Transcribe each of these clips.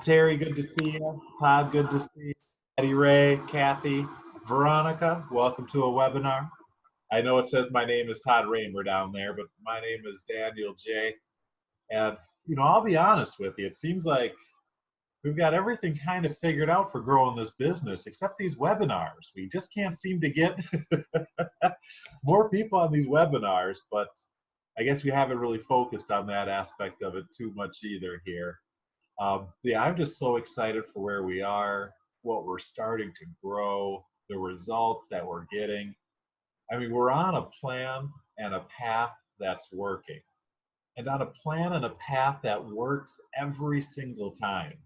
Terry, good to see you. Todd, good to see you. Eddie Ray, Kathy, Veronica, welcome to a webinar. I know it says my name is Todd Raymer down there, but my name is Daniel J. And, I'll be honest with you. It seems like we've got everything kind of figured out for growing this business, except these webinars. We just can't seem to get more people on these webinars, but I guess we haven't really focused on that aspect of it too much either here. Yeah, I'm just so excited for where we are, what we're starting to grow, the results that we're getting. I mean, we're on a plan and a path that's working, and on a plan and a path that works every single time.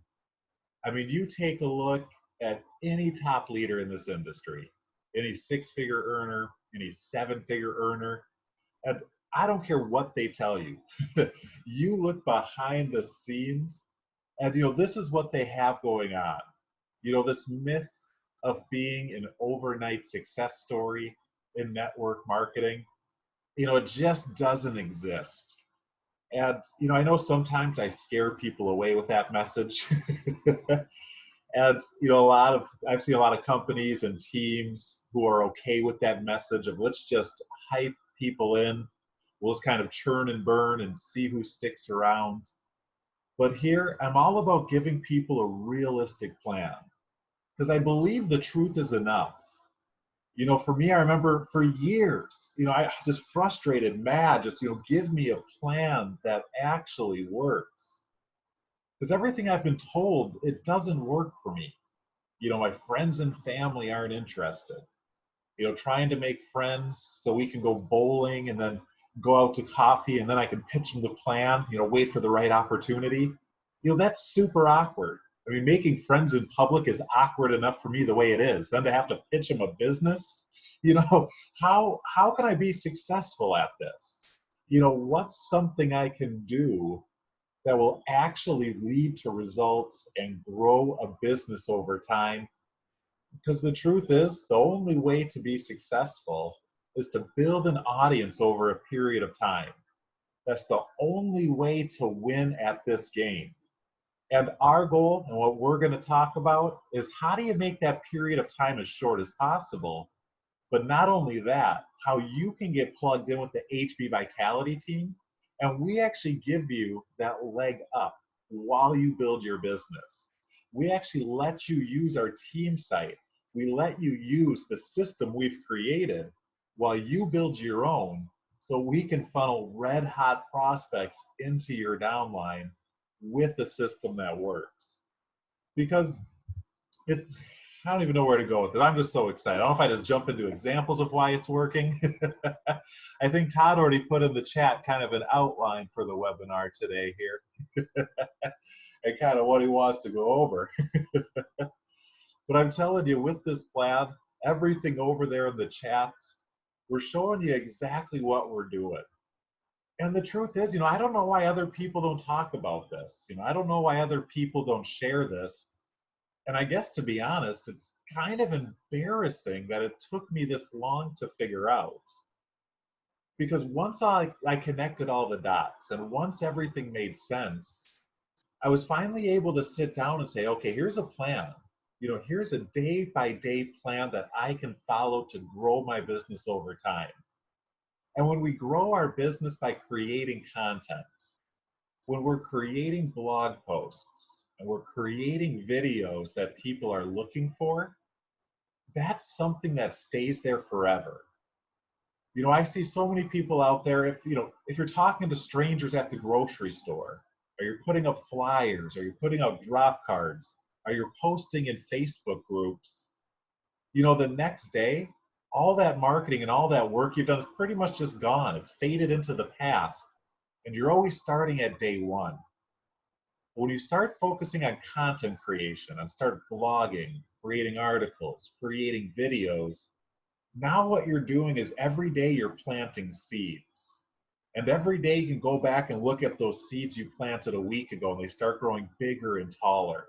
I mean, you take a look at any top leader in this industry, any six-figure earner, any seven-figure earner, and I don't care what they tell you. You look behind the scenes, and this is what they have going on. This myth of being an overnight success story in network marketing, it just doesn't exist. And I know sometimes I scare people away with that message. And I've seen a lot of companies and teams who are okay with that message of let's just hype people in. We'll just kind of churn and burn and see who sticks around. But here, I'm all about giving people a realistic plan because I believe the truth is enough. For me, I remember for years, I just frustrated, mad, just, give me a plan that actually works. Because everything I've been told, it doesn't work for me. My friends and family aren't interested. Trying to make friends so we can go bowling and then go out to coffee and then I can pitch them the plan, wait for the right opportunity. That's super awkward. I mean, making friends in public is awkward enough for me the way it is. Then to have to pitch them a business, how can I be successful at this? What's something I can do that will actually lead to results and grow a business over time? Because the truth is, the only way to be successful is to build an audience over a period of time. That's the only way to win at this game. And our goal and what we're going to talk about is how do you make that period of time as short as possible? But not only that, how you can get plugged in with the HB Vitality team. And we actually give you that leg up while you build your business. We actually let you use our team site. We let you use the system we've created while you build your own so we can funnel red hot prospects into your downline with the system that works. Because it's, I don't even know where to go with it. I'm just so excited. I don't know if I just jump into examples of why it's working. I think Todd already put in the chat kind of an outline for the webinar today here and kind of what he wants to go over. But I'm telling you, with this plan, everything over there in the chat, we're showing you exactly what we're doing. And the truth is, I don't know why other people don't talk about this. I don't know why other people don't share this. And I guess, to be honest, it's kind of embarrassing that it took me this long to figure out. Because once I connected all the dots and once everything made sense, I was finally able to sit down and say, okay, here's a plan. Here's a day-by-day plan that I can follow to grow my business over time. And when we grow our business by creating content, when we're creating blog posts and we're creating videos that people are looking for, that's something that stays there forever. I see so many people out there, if you're talking to strangers at the grocery store, or you're putting up flyers, or you're putting out drop cards, or you're posting in Facebook groups, the next day, all that marketing and all that work you've done is pretty much just gone. It's faded into the past. And you're always starting at day one. When you start focusing on content creation and start blogging, creating articles, creating videos, now what you're doing is every day you're planting seeds. And every day you can go back and look at those seeds you planted a week ago and they start growing bigger and taller.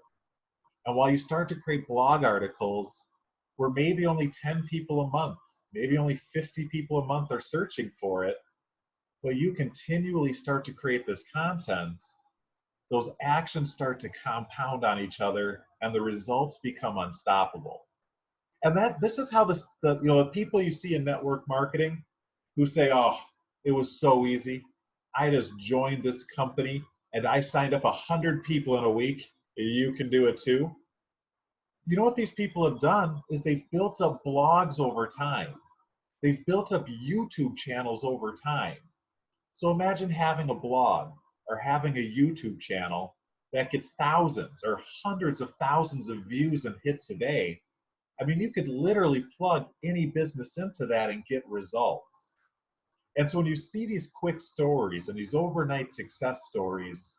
And while you start to create blog articles where maybe only 10 people a month, maybe only 50 people a month are searching for it, but you continually start to create this content, those actions start to compound on each other and the results become unstoppable. And this is how the people you see in network marketing who say, oh, it was so easy. I just joined this company and I signed up 100 people in a week. You can do it too. You know what these people have done is they've built up blogs over time. They've built up YouTube channels over time. So imagine having a blog or having a YouTube channel that gets thousands or hundreds of thousands of views and hits a day. I mean, you could literally plug any business into that and get results. And so when you see these quick stories and these overnight success stories,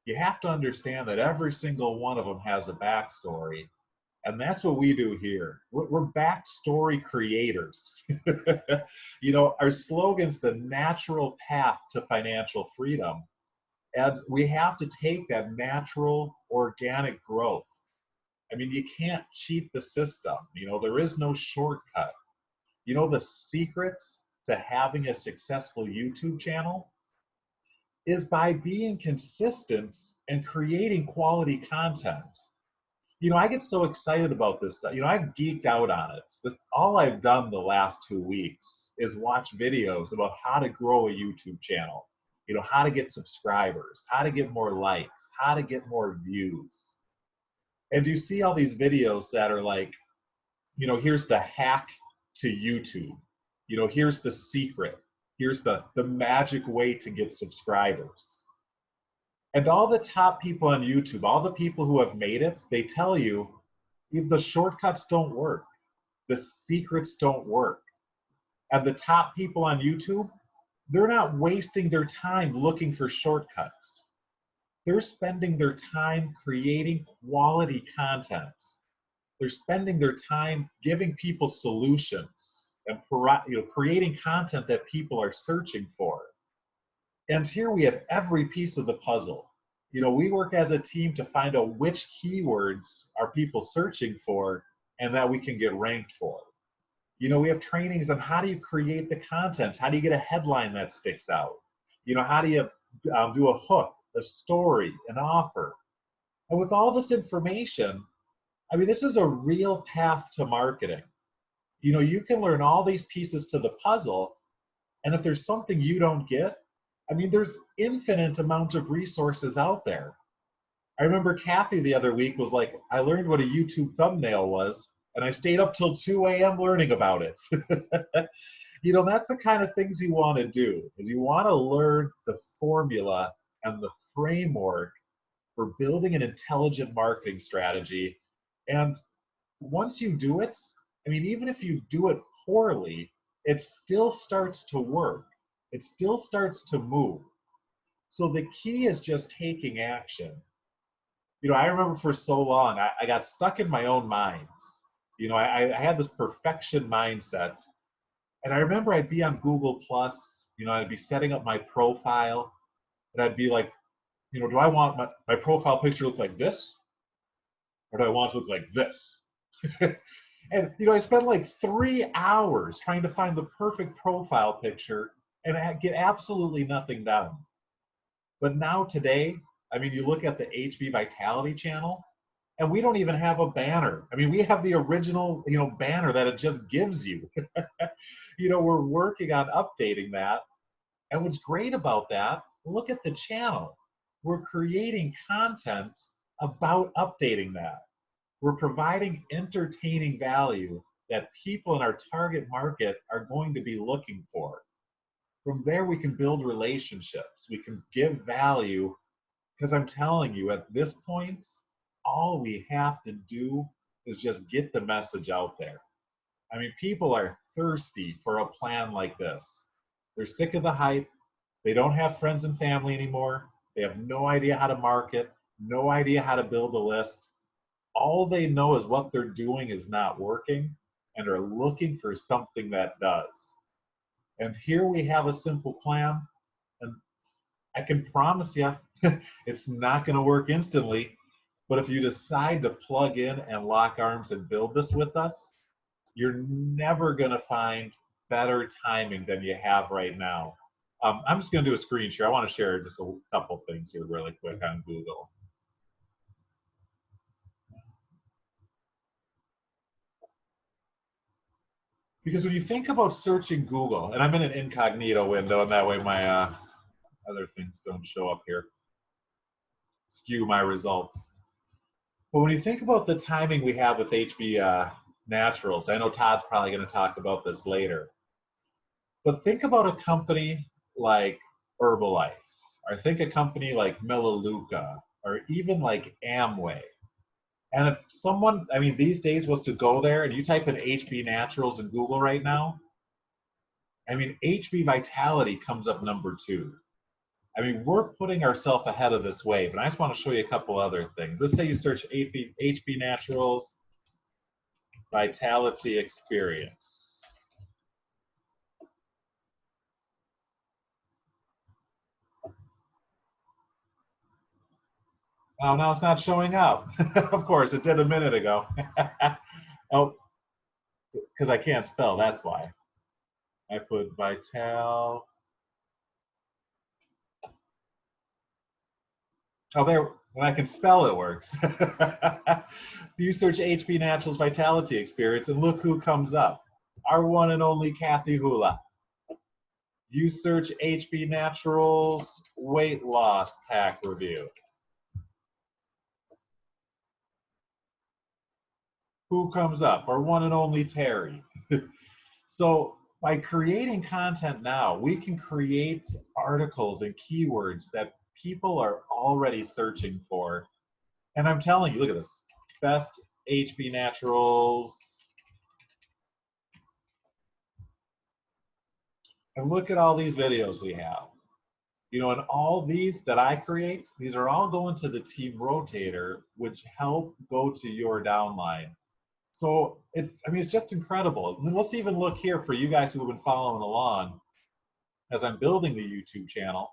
you have to understand that every single one of them has a backstory. And that's what we do here. We're backstory creators. Our slogan's the natural path to financial freedom. And we have to take that natural, organic growth. I mean, you can't cheat the system. There is no shortcut. The secret to having a successful YouTube channel is by being consistent and creating quality content. I get so excited about this stuff. I've geeked out on it. All I've done the last 2 weeks is watch videos about how to grow a YouTube channel, how to get subscribers, how to get more likes, how to get more views. And you see all these videos that are like, here's the hack to YouTube. Here's the secret. Here's the magic way to get subscribers. And all the top people on YouTube, all the people who have made it, they tell you the shortcuts don't work. The secrets don't work. And the top people on YouTube, they're not wasting their time looking for shortcuts. They're spending their time creating quality content. They're spending their time giving people solutions and creating content that people are searching for. And here we have every piece of the puzzle. We work as a team to find out which keywords are people searching for and that we can get ranked for. We have trainings on how do you create the content? How do you get a headline that sticks out? How do you do a hook, a story, an offer? And with all this information, I mean, this is a real path to marketing. You can learn all these pieces to the puzzle, and if there's something you don't get, I mean, there's infinite amount of resources out there. I remember Kathy the other week was like, I learned what a YouTube thumbnail was, and I stayed up till 2 a.m. learning about it. That's the kind of things you want to do, is you want to learn the formula and the framework for building an intelligent marketing strategy. And once you do it, I mean, even if you do it poorly, it still starts to work. It still starts to move. So the key is just taking action. I remember for so long, I got stuck in my own mind. I had this perfection mindset. And I remember I'd be on Google Plus, I'd be setting up my profile, and I'd be like, do I want my profile picture to look like this? Or do I want it to look like this? And I spent like 3 hours trying to find the perfect profile picture and I get absolutely nothing done. But now today, I mean, you look at the HB Vitality channel, and we don't even have a banner. I mean, we have the original, banner that it just gives you. We're working on updating that. And what's great about that, look at the channel. We're creating content about updating that. We're providing entertaining value that people in our target market are going to be looking for. From there, we can build relationships. We can give value, because I'm telling you, at this point, all we have to do is just get the message out there. I mean, people are thirsty for a plan like this. They're sick of the hype. They don't have friends and family anymore. They have no idea how to market, no idea how to build a list. All they know is what they're doing is not working and are looking for something that does. And here we have a simple plan, and I can promise you it's not going to work instantly, but if you decide to plug in and lock arms and build this with us, you're never going to find better timing than you have right now. I'm just going to do a screen share. I want to share just a couple things here really quick on Google. Because when you think about searching Google, and I'm in an incognito window, and that way my other things don't show up here, skew my results. But when you think about the timing we have with HB Naturals, I know Todd's probably going to talk about this later. But think about a company like Herbalife, or think a company like Melaleuca, or even like Amway. And if someone, I mean, these days was to go there and you type in HB Naturals in Google right now, I mean, HB Vitality comes up #2. I mean, we're putting ourselves ahead of this wave. And I just want to show you a couple other things. Let's say you search HB Naturals Vitality Experience. Oh, now it's not showing up. Of course, it did a minute ago. Oh, because I can't spell, that's why. I put Vital. Oh, there, when I can spell, it works. You search HB Naturals Vitality Experience, and look who comes up. Our one and only Kathy Hula. You search HB Naturals Weight Loss Pack Review. Who comes up? Our one and only Terry. So by creating content now, we can create articles and keywords that people are already searching for. And I'm telling you, look at this. Best HB Naturals. And look at all these videos we have. You know, and all these that I create, these are all going to the Team Rotator, which help go to your downline. So it's, I mean, it's just incredible. I mean, let's even look here for you guys who have been following along as I'm building the YouTube channel.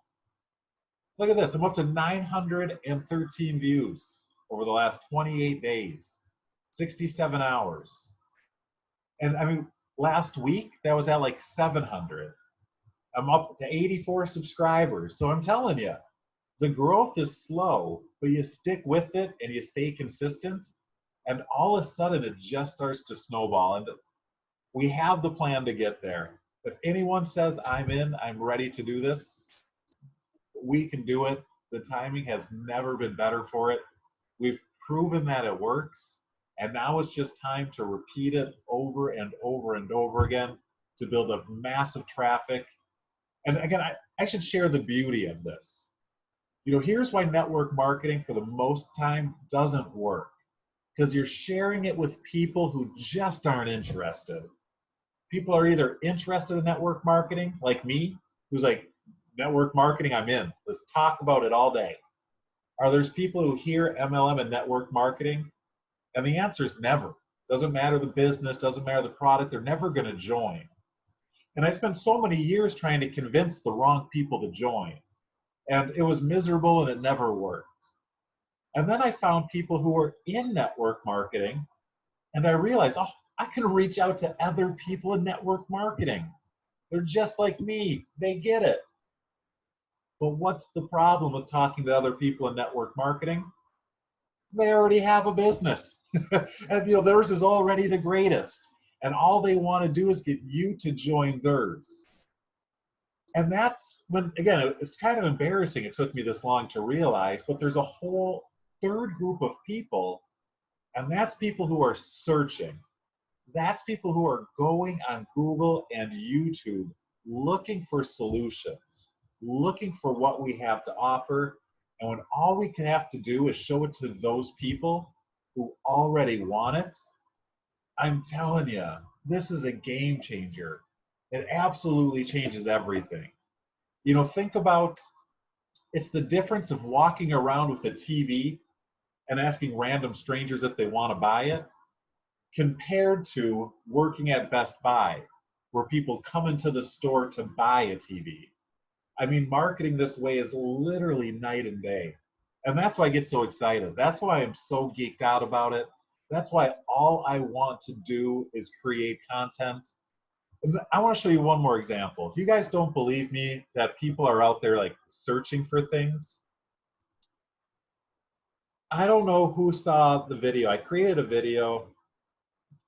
Look at this, I'm up to 913 views over the last 28 days, 67 hours. And I mean, last week, that was at like 700. I'm up to 84 subscribers. So I'm telling you, the growth is slow, but you stick with it and you stay consistent, and all of a sudden it just starts to snowball. And we have the plan to get there. If anyone says I'm in, I'm ready to do this, we can do it. The timing has never been better for it. We've proven that it works, and now it's just time to repeat it over and over and over again to build up massive traffic. And again, I should share the beauty of this. You know, here's why network marketing for the most time doesn't work. Because you're sharing it with people who just aren't interested. People are either interested in network marketing, like me, who's like, network marketing, I'm in. Let's talk about it all day. Or there's people who hear MLM and network marketing, and the answer is never. Doesn't matter the business, doesn't matter the product, they're never going to join. And I spent so many years trying to convince the wrong people to join. And it was miserable and it never worked. And then I found people who were in network marketing, and I realized, oh, I can reach out to other people in network marketing. They're just like me. They get it. But what's the problem with talking to other people in network marketing? They already have a business. And you know, theirs is already the greatest. And all they want to do is get you to join theirs. And that's when, again, it's kind of embarrassing it took me this long to realize, but there's a whole third group of people, and that's people who are searching. That's people who are going on Google and YouTube looking for solutions, looking for what we have to offer. And when all we can have to do is show it to those people who already want it, I'm telling you, this is a game changer. It absolutely changes everything. You know, think about, it's the difference of walking around with a TV and asking random strangers if they want to buy it, compared to working at Best Buy, where people come into the store to buy a TV. I mean, marketing this way is literally night and day. And that's why I get so excited. That's why I'm so geeked out about it. That's why all I want to do is create content. And I want to show you one more example. If you guys don't believe me that people are out there like searching for things, I don't know who saw the video. I created a video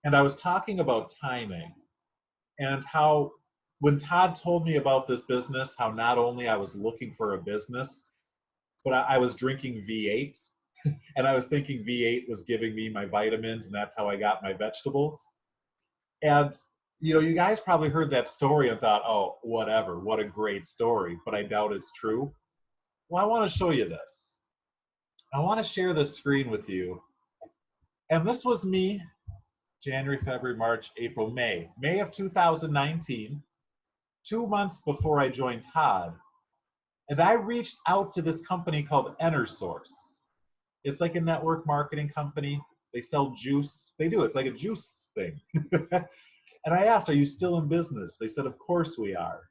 and I was talking about timing and how when Todd told me about this business, how not only I was looking for a business, but I was drinking V8 and I was thinking V8 was giving me my vitamins and that's how I got my vegetables. And you know, you guys probably heard that story and thought, oh, whatever, what a great story, but I doubt it's true. Well, I want to show you this. I want to share this screen with you. And this was me, January, February, March, April, May of 2019, 2 months before I joined Todd. And I reached out to this company called EnerSource. It's like a network marketing company. They sell juice. They do. It's like a juice thing. And I asked, are you still in business? They said, of course we are.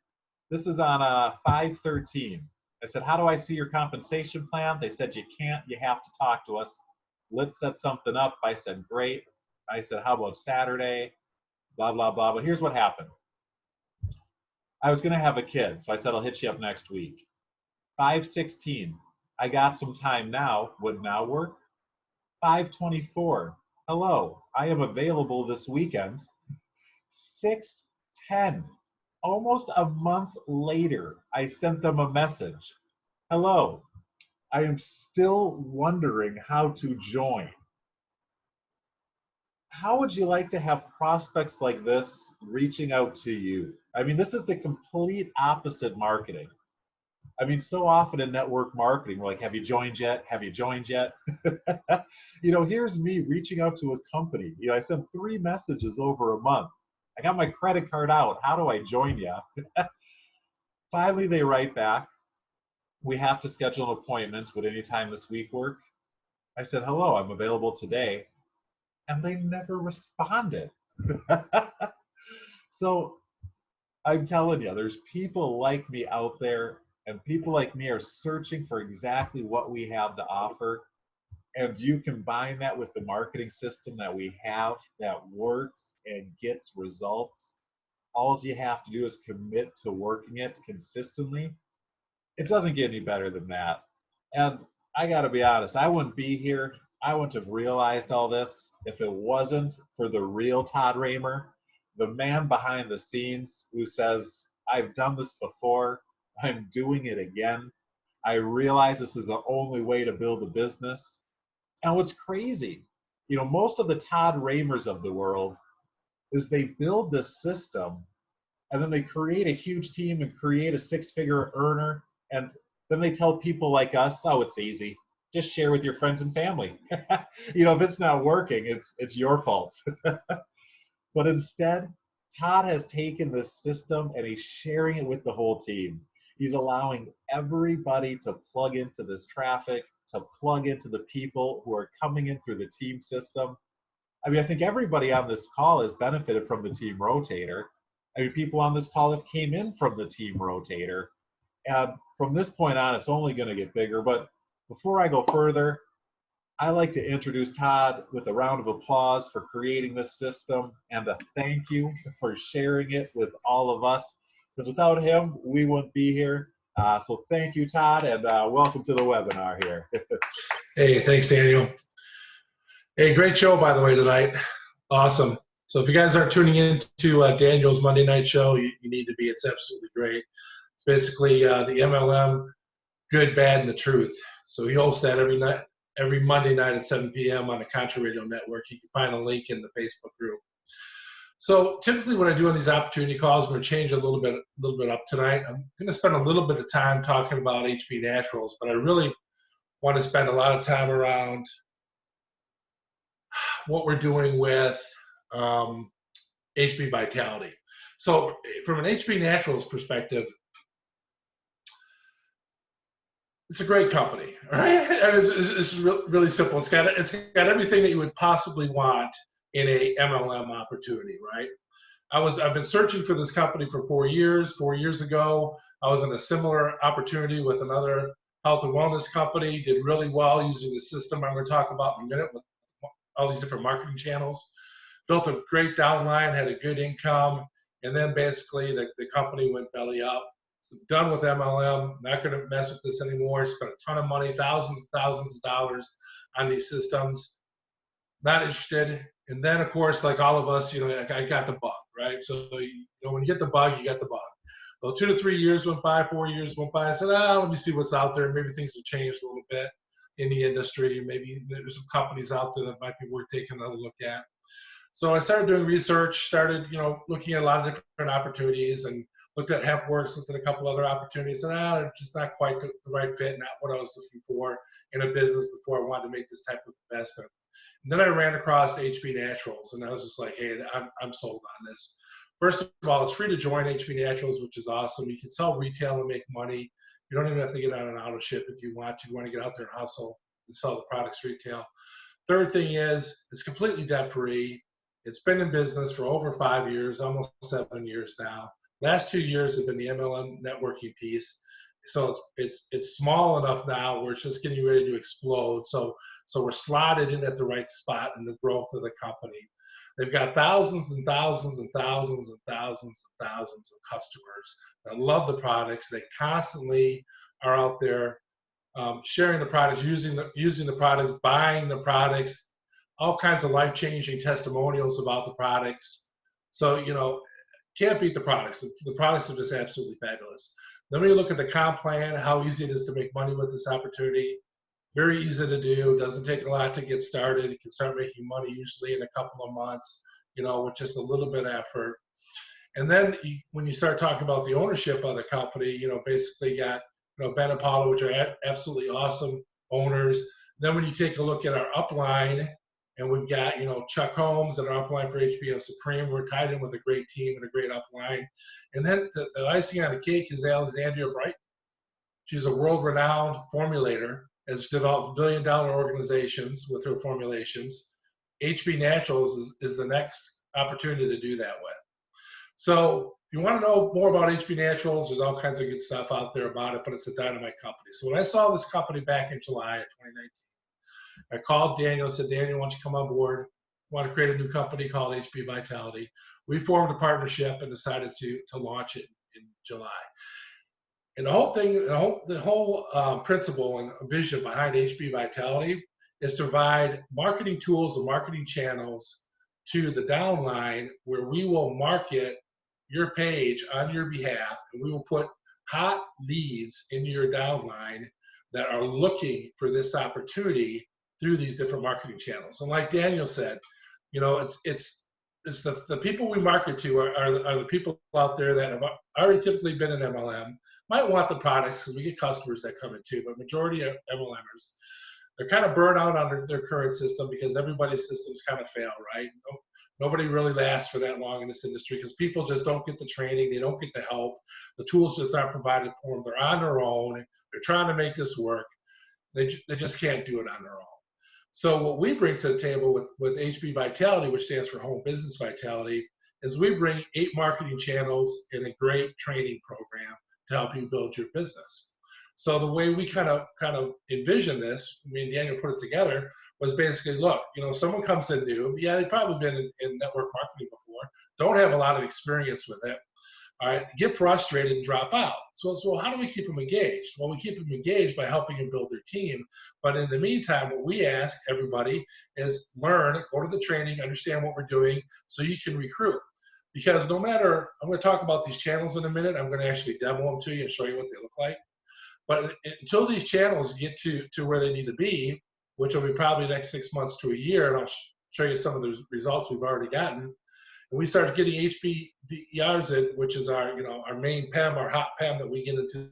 This is on 5/13. I said, how do I see your compensation plan? They said, you can't. You have to talk to us. Let's set something up. I said, great. I said, how about Saturday? Blah, blah, blah. But here's what happened. I was going to have a kid, so I said, I'll hit you up next week. 5/16. I got some time now. Would now work? 5/24. Hello, I am available this weekend. 6/10. Almost a month later, I sent them a message. Hello, I am still wondering how to join. How would you like to have prospects like this reaching out to you? I mean, this is the complete opposite marketing. I mean, so often in network marketing, we're like, have you joined yet? Have you joined yet? You know, here's me reaching out to a company. You know, I sent 3 messages over a month. I got my credit card out. How do I join you? Finally, they write back. We have to schedule an appointment. Would any time this week work? I said, hello, I'm available today. And they never responded. So I'm telling you, there's people like me out there, and people like me are searching for exactly what we have to offer. And you combine that with the marketing system that we have that works and gets results. All you have to do is commit to working it consistently. It doesn't get any better than that. And I got to be honest, I wouldn't be here. I wouldn't have realized all this if it wasn't for the real Todd Raymer, the man behind the scenes who says, I've done this before. I'm doing it again. I realize this is the only way to build a business. And what's crazy, you know, most of the Todd Raymers of the world is they build this system and then they create a huge team and create a 6-figure earner. And then they tell people like us, oh, it's easy. Just share with your friends and family. You know, if it's not working, it's your fault. But instead, Todd has taken this system and he's sharing it with the whole team. He's allowing everybody to plug into this traffic, to plug into the people who are coming in through the team system. I mean, I think everybody on this call has benefited from the team rotator. I mean, people on this call have came in from the team rotator. And from this point on, it's only going to get bigger. But before I go further, I like to introduce Todd with a round of applause for creating this system and a thank you for sharing it with all of us. Because without him, we wouldn't be here. So thank you, Todd, and welcome to the webinar here. Hey, thanks, Daniel. Hey, great show, by the way, tonight. Awesome. So if you guys aren't tuning in to Daniel's Monday night show, you need to be. It's absolutely great. It's basically the MLM, good, bad, and the truth. So he hosts that every Monday night at 7 p.m. on the Contra Radio Network. You can find a link in the Facebook group. So typically what I do on these opportunity calls, I'm going to change a little bit up tonight. I'm going to spend a little bit of time talking about HB Naturals, but I really want to spend a lot of time around what we're doing with HB Vitality. So from an HB Naturals perspective, it's a great company, all right? And it's really simple. It's got everything that you would possibly want in a MLM opportunity, right? I've been searching for this company for 4 years. 4 years ago, I was in a similar opportunity with another health and wellness company, did really well using the system I'm going to talk about in a minute with all these different marketing channels. Built a great downline, had a good income, And then basically the company went belly up. So done with MLM, not going to mess with this anymore. Spent a ton of money, thousands and thousands of dollars on these systems. Not interested. And then, of course, like all of us, I got the bug, right? So, when you get the bug, you get the bug. Well, 2 to 3 years went by, 4 years went by. I said, let me see what's out there. Maybe things have changed a little bit in the industry. Maybe there's some companies out there that might be worth taking a look at. So I started doing research, started, looking at a lot of different opportunities, and looked at HempWorks, looked at a couple other opportunities, and they're just not quite the right fit, not what I was looking for in a business before I wanted to make this type of investment. And then I ran across HB Naturals, and I was just like, hey, I'm sold on this. First of all, it's free to join HB Naturals, which is awesome. You can sell retail and make money. You don't even have to get on an auto ship if you want to. You want to get out there and hustle and sell the products retail. Third thing is it's completely debt-free. It's been in business for over 5 years, almost 7 years now. Last 2 years have been the MLM networking piece. So it's small enough now where it's just getting ready to explode. So we're slotted in at the right spot in the growth of the company. They've got thousands and thousands and thousands and thousands and thousands of customers that love the products. They constantly are out there sharing the products, using the products, buying the products, all kinds of life-changing testimonials about the products. So, can't beat the products. The products are just absolutely fabulous. Then when you look at the comp plan, how easy it is to make money with this opportunity, very easy to do. Doesn't take a lot to get started. You can start making money usually in a couple of months, with just a little bit of effort. And then when you start talking about the ownership of the company, basically got, Ben and Paula, which are absolutely awesome owners. Then when you take a look at our upline, and we've got, Chuck Holmes and our upline for HBM Supreme. We're tied in with a great team and a great upline. And then the icing on the cake is Alexandria Bright. She's a world-renowned formulator, has developed billion-dollar organizations with her formulations. HB Naturals is the next opportunity to do that with. So if you want to know more about HB Naturals, there's all kinds of good stuff out there about it, but it's a dynamite company. So when I saw this company back in July of 2019, I called Daniel and said, Daniel, why don't you come on board? I want to create a new company called HB Vitality. We formed a partnership and decided to launch it in July. And the whole thing, the whole principle and vision behind HB Vitality is to provide marketing tools and marketing channels to the downline where we will market your page on your behalf, and we will put hot leads into your downline that are looking for this opportunity through these different marketing channels. And like Daniel said, it's the people we market to are the people out there that have already typically been in MLM, might want the products because we get customers that come in too, but majority of MLMers, they're kind of burnt out on their current system because everybody's systems kind of fail, right? Nobody really lasts for that long in this industry because people just don't get the training, they don't get the help, the tools just aren't provided for them, they're on their own, they're trying to make this work, they just can't do it on their own. So what we bring to the table with HB Vitality, which stands for Home Business Vitality, is we bring 8 marketing channels and a great training program to help you build your business. So the way we kind of envision this, me and Daniel put it together, was basically, look, someone comes in new, yeah, they've probably been in network marketing before, don't have a lot of experience with it, all right, get frustrated and drop out. So how do we keep them engaged? Well, we keep them engaged by helping them build their team. But in the meantime, what we ask everybody is learn, go to the training, understand what we're doing so you can recruit. Because no matter, I'm going to talk about these channels in a minute. I'm going to actually demo them to you and show you what they look like. But until these channels get to where they need to be, which will be probably the next 6 months to a year, and I'll show you some of the results we've already gotten. And we started getting HBVRs in, which is our main PEM, our hot PEM that we get into.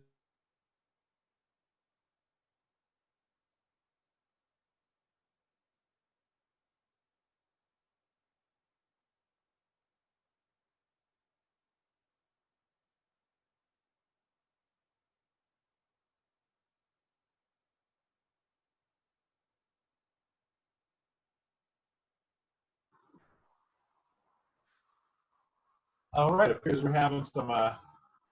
All right, it appears we're having some, I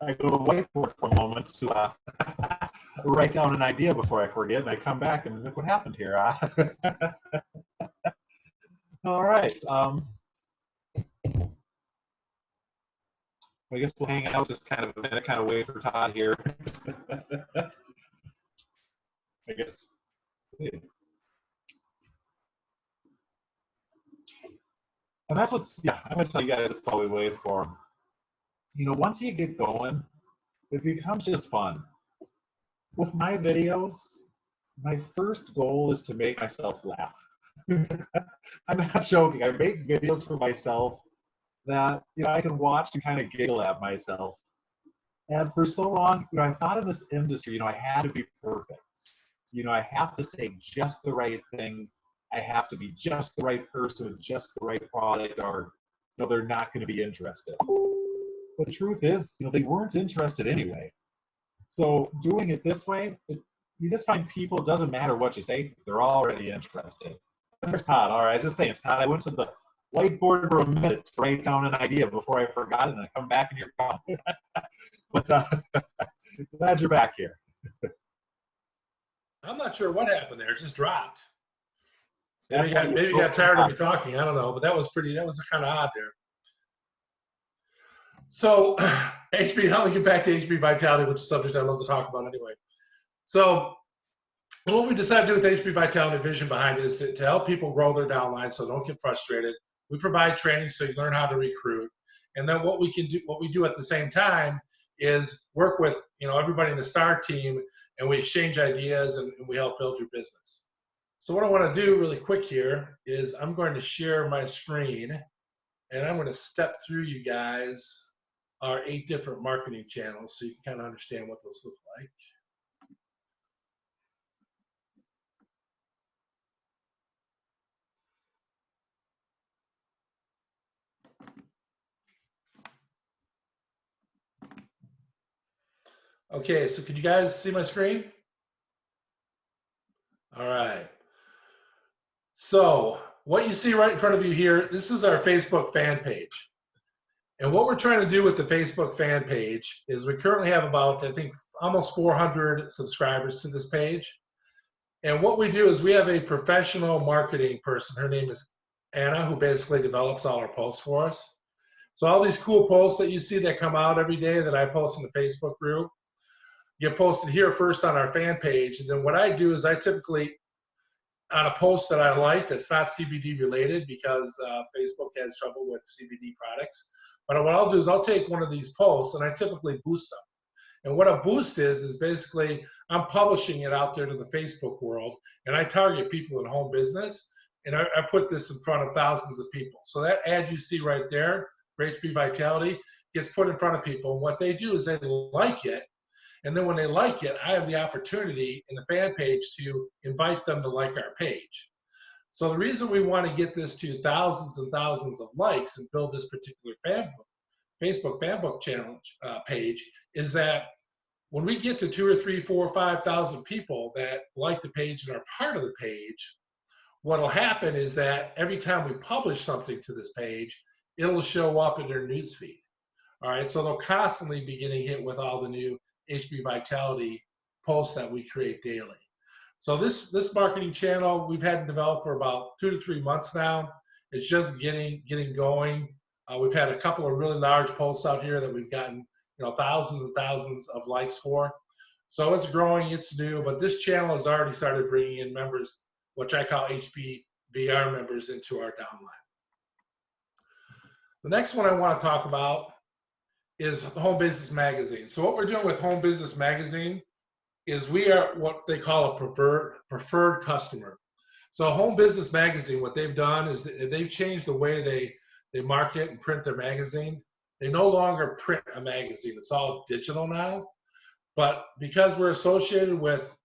go to the whiteboard for a moment to write down an idea before I forget, and I come back and look what happened here. All right. I guess we'll hang out just kind of a minute, kind of wait for Todd here. I guess. And that's what's, yeah, I'm going to tell you guys, that's probably wait for him. You know, once you get going, it becomes just fun. With my videos, my first goal is to make myself laugh. I'm not joking. I make videos for myself that, you know, I can watch and kind of giggle at myself. And for so long, you know, I thought in this industry, you know, I had to be perfect. You know, I have to say just the right thing. I have to be just the right person with just the right product, or, you know, they're not going to be interested. But the truth is, you know, they weren't interested anyway. So doing it this way, you just find people, it doesn't matter what you say, they're already interested. There's Todd. All right, I was just saying, Todd, I went to the whiteboard for a minute to write down an idea before I forgot it, and I come back and you're gone. But glad you're back here. I'm not sure what happened there. It just dropped. Maybe you got tired of me talking. I don't know, but that was kind of odd there. So HB, how do we get back to HB Vitality, which is a subject I love to talk about anyway. So what we decided to do with HB Vitality, vision behind it, is to help people grow their downline so don't get frustrated. We provide training so you learn how to recruit. And then what we do at the same time is work with, you know, everybody in the STAR team, and we exchange ideas and we help build your business. So what I want to do really quick here is I'm going to share my screen, and I'm going to step through you guys our 8 different marketing channels so you can kind of understand what those look like. Okay, so can you guys see my screen? All right. So what you see right in front of you here, this is our Facebook fan page. And what we're trying to do with the Facebook fan page is we currently have about, I think, almost 400 subscribers to this page. And what we do is we have a professional marketing person. Her name is Anna, who basically develops all our posts for us. So all these cool posts that you see that come out every day that I post in the Facebook group get posted here first on our fan page. And then what I do is I typically, on a post that I like that's not CBD related, because Facebook has trouble with CBD products, but what I'll do is I'll take one of these posts and I typically boost them. And what a boost is basically I'm publishing it out there to the Facebook world, and I target people in home business, and I put this in front of thousands of people. So that ad you see right there for HB Vitality gets put in front of people. And what they do is they like it, and then when they like it, I have the opportunity in the fan page to invite them to like our page. So the reason we want to get this to thousands and thousands of likes and build this particular Facebook fanbook challenge page is that when we get to 2 or 3, 4, 5,000 people that like the page and are part of the page, what will happen is that every time we publish something to this page, it'll show up in their newsfeed. All right, so they'll constantly be getting hit with all the new HB Vitality posts that we create daily. So this marketing channel we've had to develop for about 2 to 3 months now. It's just getting going. We've had a couple of really large posts out here that we've gotten, you know, thousands and thousands of likes for. So it's growing, it's new, but this channel has already started bringing in members, which I call HBVR members, into our downline. The next one I want to talk about is Home Business Magazine. So what we're doing with Home Business Magazine is we are what they call a preferred customer. So Home Business Magazine, what they've done is they've changed the way they market and print their magazine. They no longer print a magazine. It's all digital now. But because we're associated with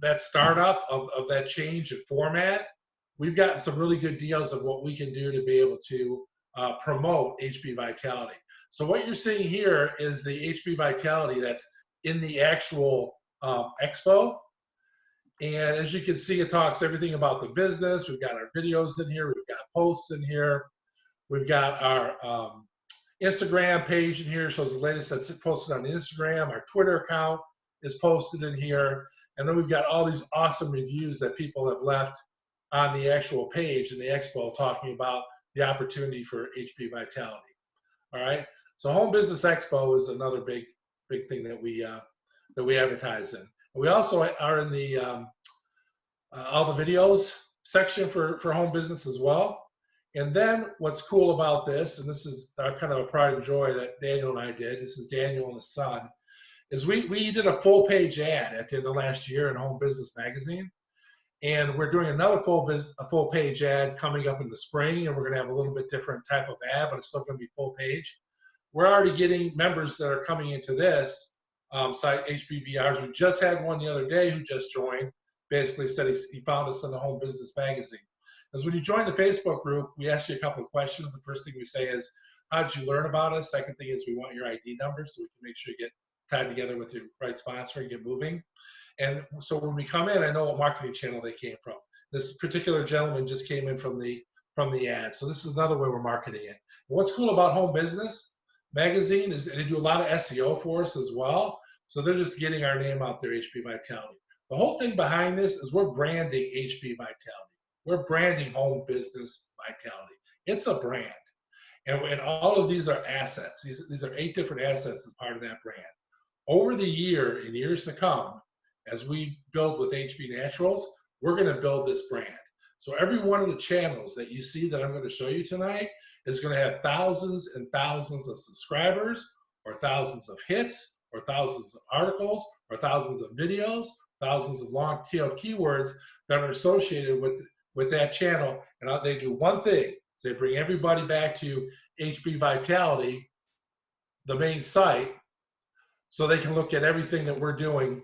that startup of that change in format, we've gotten some really good deals of what we can do to be able to promote HB Vitality. So what you're seeing here is the HB Vitality that's in the actual expo. And as you can see, it talks everything about the business. We've got our videos in here. We've got posts in here. We've got our Instagram page in here. Shows the latest that's posted on Instagram. Our Twitter account is posted in here. And then we've got all these awesome reviews that people have left on the actual page in the expo talking about the opportunity for HB Vitality. All right. So Home Business Expo is another big thing that we advertise in. We also are in the all the videos section for home business as well. And then what's cool about this, and this is our kind of a pride and joy that Daniel and I did, this is Daniel and his son, is we did a full page ad at the end of last year in Home Business Magazine. And we're doing another full page ad coming up in the spring, and we're going to have a little bit different type of ad, but it's still going to be full page. We're already getting members that are coming into this site, HBBRs. We just had one the other day who just joined, basically said he found us in the Home Business Magazine. Because when you join the Facebook group, we ask you a couple of questions. The first thing we say is, how did you learn about us? Second thing is we want your ID number so we can make sure you get tied together with your right sponsor and get moving. And so when we come in, I know what marketing channel they came from. This particular gentleman just came in from the ad. So this is another way we're marketing it. And what's cool about Home Business Magazine is they do a lot of SEO for us as well. So they're just getting our name out there, HP Vitality. The whole thing behind this is we're branding HP Vitality. We're branding Home Business Vitality. It's a brand. And all of these are assets. These are 8 different assets as part of that brand. Over the year, in years to come, as we build with HB Naturals, we're going to build this brand. So every one of the channels that you see that I'm going to show you tonight is going to have thousands and thousands of subscribers, or thousands of hits, or thousands of articles, or thousands of videos, thousands of long tail keywords that are associated with that channel. And they do one thing, is they bring everybody back to HB Vitality, the main site, so they can look at everything that we're doing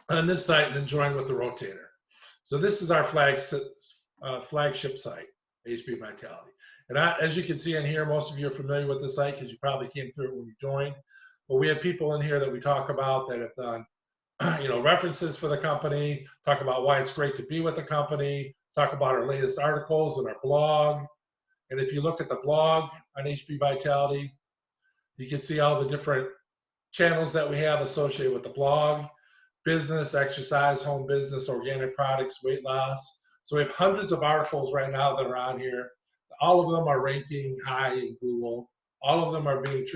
on this site and then join with the rotator. So this is our flagship site, HB Vitality. And as you can see in here, most of you are familiar with the site because you probably came through it when you joined. But we have people in here that we talk about that have done references for the company, talk about why it's great to be with the company, talk about our latest articles and our blog. And if you look at the blog on HB Vitality, you can see all the different channels that we have associated with the blog: business, exercise, home business, organic products, weight loss. So we have hundreds of articles right now that are on here. All of them are ranking high in Google. All of them are being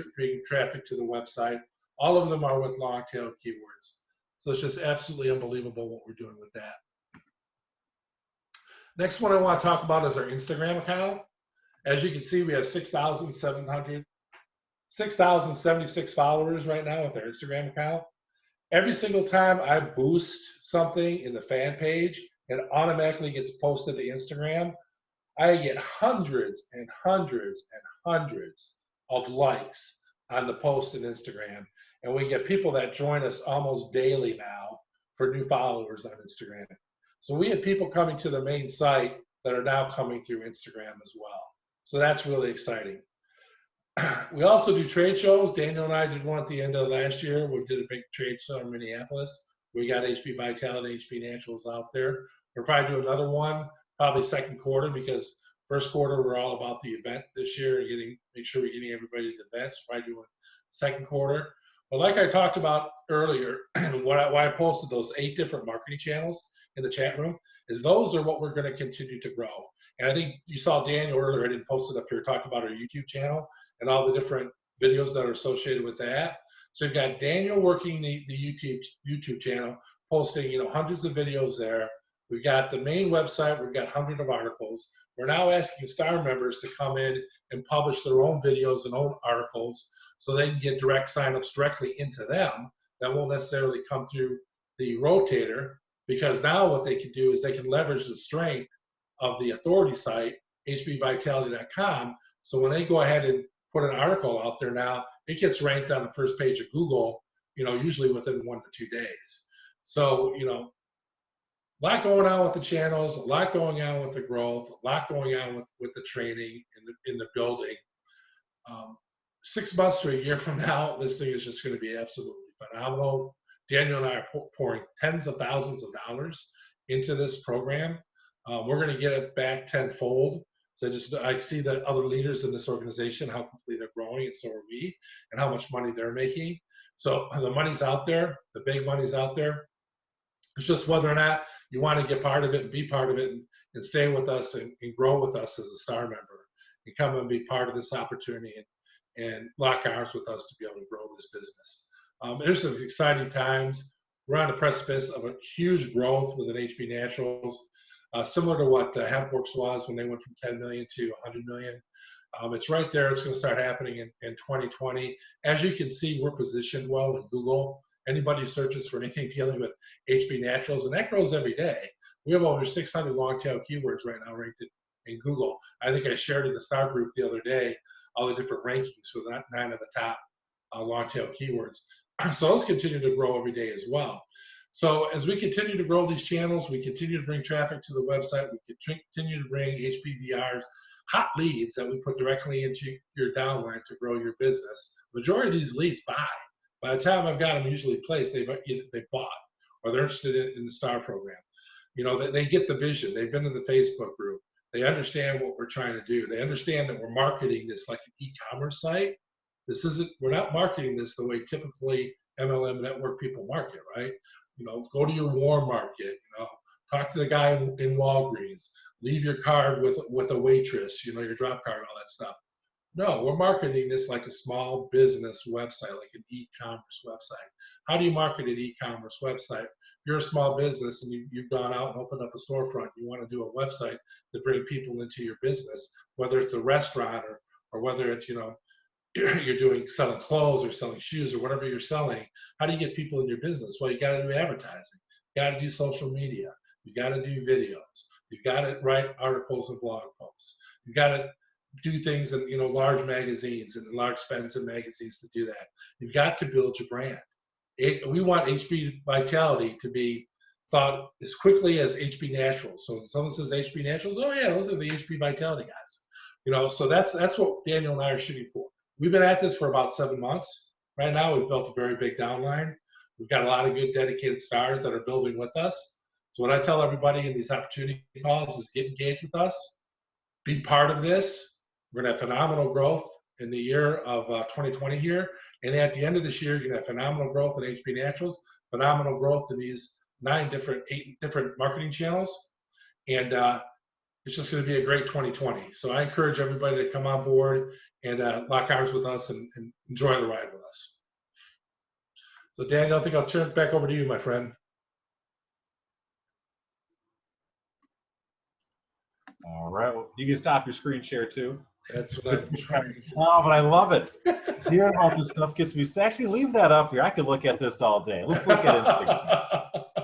trafficked to the website. All of them are with long tail keywords. So it's just absolutely unbelievable what we're doing with that. Next one I want to talk about is our Instagram account. As you can see, we have 6,076 followers right now with our Instagram account. Every single time I boost something in the fan page, it automatically gets posted to Instagram. I get hundreds and hundreds and hundreds of likes on the post in Instagram. And we get people that join us almost daily now for new followers on Instagram. So we have people coming to the main site that are now coming through Instagram as well. So that's really exciting. We also do trade shows. Daniel and I did one at the end of last year. We did a big trade show in Minneapolis. We got HB Vitality, HB Naturals out there. We'll probably do another one, probably second quarter, because first quarter we're all about the event this year and make sure we're getting everybody to the events. Probably doing second quarter. But like I talked about earlier, why I posted those 8 different marketing channels in the chat room is those are what we're going to continue to grow. And I think you saw Daniel earlier, I didn't post it up here, talked about our YouTube channel and all the different videos that are associated with that. So you've got Daniel working the YouTube channel, posting hundreds of videos there. We've got the main website, we've got hundreds of articles. We're now asking Star members to come in and publish their own videos and own articles so they can get direct signups directly into them. That won't necessarily come through the rotator, because now what they can do is they can leverage the strength of the authority site, hbvitality.com. So when they go ahead and put an article out there now, it gets ranked on the first page of Google, usually within 1 to 2 days. So, a lot going on with the channels, a lot going on with the growth, a lot going on with the training in the building. 6 months to a year from now, this thing is just going to be absolutely phenomenal. Daniel and I are pouring tens of thousands of dollars into this program. We're going to get it back tenfold. So I see that other leaders in this organization, how quickly they're growing, and so are we, and how much money they're making. So the money's out there, the big money's out there. It's just whether or not you want to get part of it and be part of it and stay with us and grow with us as a Star member and come and be part of this opportunity and lock arms with us to be able to grow this business. There's some exciting times. We're on the precipice of a huge growth within HB Naturals, similar to what HempWorks was when they went from 10 million to 100 million. It's right there. It's going to start happening in 2020. As you can see, we're positioned well in Google. Anybody who searches for anything dealing with HB Naturals, and that grows every day. We have over 600 long-tail keywords right now ranked in Google. I think I shared in the Star Group the other day all the different rankings for the 9 of the top long-tail keywords. So those continue to grow every day as well. So as we continue to grow these channels, we continue to bring traffic to the website, we continue to bring HBVRs, hot leads that we put directly into your downline to grow your business. Majority of these leads buy. By the time I've got them usually placed, they've bought, or they're interested in the STAR program. You know, they get the vision. They've been in the Facebook group. They understand what we're trying to do. They understand that we're marketing this like an e-commerce site. We're not marketing this the way typically MLM network people market, right? You know, go to your warm market, you know, talk to the guy in Walgreens, leave your card with a waitress, you know, your drop card, all that stuff. No, we're marketing this like a small business website, like an e-commerce website. How do you market an e-commerce website? If you're a small business and you've gone out and opened up a storefront, you want to do a website to bring people into your business, whether it's a restaurant or whether it's, you know, you're selling clothes or selling shoes or whatever you're selling. How do you get people in your business? Well, you got to do advertising. You got to do social media. You got to do videos. You got to write articles and blog posts. You got to do things in, you know, large magazines and large expensive magazines to do that. You've got to build your brand. We want HB Vitality to be thought as quickly as HB Naturals. So if someone says HB Naturals, oh yeah, those are the HB Vitality guys. You know, so that's what Daniel and I are shooting for. We've been at this for about 7 months. Right now, we've built a very big downline. We've got a lot of good dedicated stars that are building with us. So what I tell everybody in these opportunity calls is get engaged with us, be part of this. We're gonna have phenomenal growth in the year of 2020 here. And at the end of this year, you're gonna have phenomenal growth in HB Naturals, phenomenal growth in these 8 different marketing channels. And it's just gonna be a great 2020. So I encourage everybody to come on board and lock arms with us and enjoy the ride with us. So Daniel, I think I'll turn it back over to you, my friend. All right. Well, you can stop your screen share too. That's what I'm trying to do. Oh, but I love it. Hearing about this stuff gets me. Actually, leave that up here. I could look at this all day. Let's look at Instagram.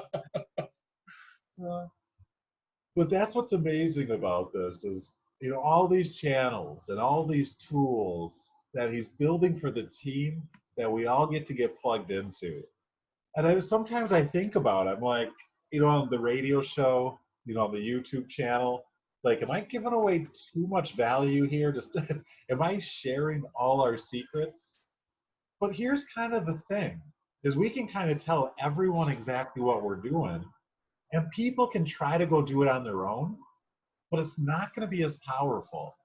But that's what's amazing about this is, you know, all these channels and all these tools that he's building for the team that we all get to get plugged into. And sometimes I think about it. I'm like, you know, on the radio show, you know, on the YouTube channel, like, am I giving away too much value here? Just am I sharing all our secrets? But here's kind of the thing, is we can kind of tell everyone exactly what we're doing, and people can try to go do it on their own, but it's not going to be as powerful.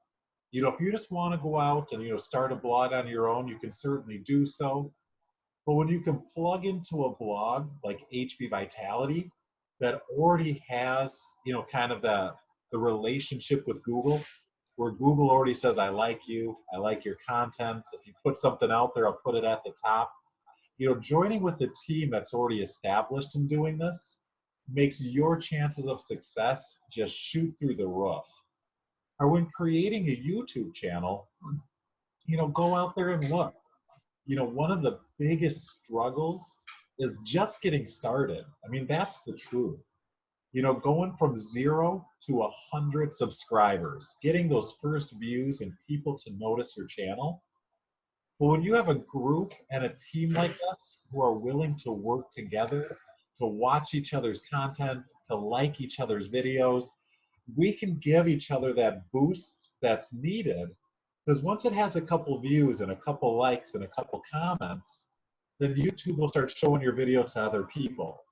You know, if you just want to go out and, you know, start a blog on your own, you can certainly do so. But when you can plug into a blog like HB Vitality that already has, you know, kind of the relationship with Google, where Google already says, I like you, I like your content. If you put something out there, I'll put it at the top. You know, joining with a team that's already established in doing this makes your chances of success just shoot through the roof. Or when creating a YouTube channel, you know, go out there and look. You know, one of the biggest struggles is just getting started. I mean, that's the truth. You know, going from 0 to 100 subscribers, getting those first views and people to notice your channel. But when you have a group and a team like us who are willing to work together, to watch each other's content, to like each other's videos, we can give each other that boost that's needed. Because once it has a couple views and a couple likes and a couple comments, then YouTube will start showing your video to other people.